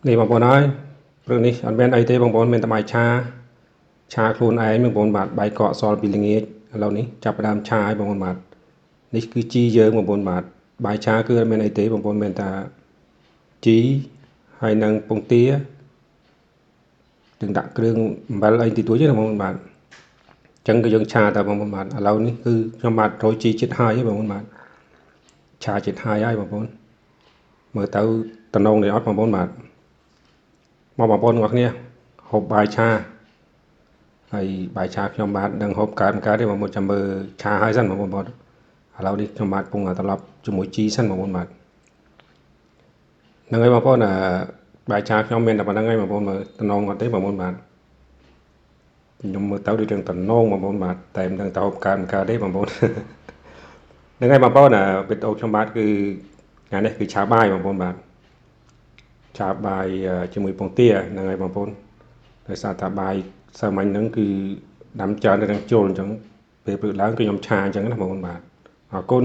នេះបងប្អូនហើយព្រឹកនេះអត់មានអីទេបងប្អូនមានតែបាយឆាខ្លួនឯងបងប្អូនបាទបាយកកសល់ពីល្ងាចឥឡូវនេះចាប់ផ្ដើមឆាហើយបងប្អូនបាទនេះគឺជីយើងបងប្អូនបាទបាយឆាគឺអត់មានអីទេបងប្អូនមានតែជីហើយនឹងពងទាទាំងដាក់គ្រឿងអំបិលអីទីទួចទេបងប្អូនបាទអញ្ចឹងគឺយើងឆាតែបងប្អូនបាទឥឡូវនេះគឺខ្ញុំបាទរោយជីចិត្តហើយបងប្អូនបាទឆាចិត្តហើយបងប្អូនមើលទៅតំណងនេះអត់បងប្អូនបាទមកបងប្អូនទាំងអស់គ្នាហូបបាយឆាហើយបាយឆាខ្ញុំបាទនឹងហូបកើតទេបងប្អូនចាំមើលឆាហើយសិនបងប្អូនឥឡូវនេះខ្ញុំបាទកំពុងត្រឡប់ជាមួយជីសិនបងប្អូនបាទហ្នឹងហើយបងប្អូនបាយឆាខ្ញុំមានតែប៉ុណ្្នឹងហើយបងប្អូនមើលតំណងអត់ទេបងប្អូនបាទខ្ញុំមើលទៅដូចរឿងតំណងបងប្អូនបាទតែមិនដឹងតើហូបកើតទេបងប្អូនហ្នឹងហើយបងប្អូនវីដេអូខ្ញុំបាទគឺថ្ងៃនេះគឺឆាបាយបងប្អូនបាទឆាបាយជាមួយពងទាហ្នឹងហើយបងប្អូនដោយសារតែបាយសាមញ្ញហ្នឹងគឺដាំច្រើនទៅនឹងជល់អញ្ចឹងពេលព្រឹកឡើងគឺខ្ញុំឆាអញ្ចឹងណាបងប្អូនបាទអរគុណ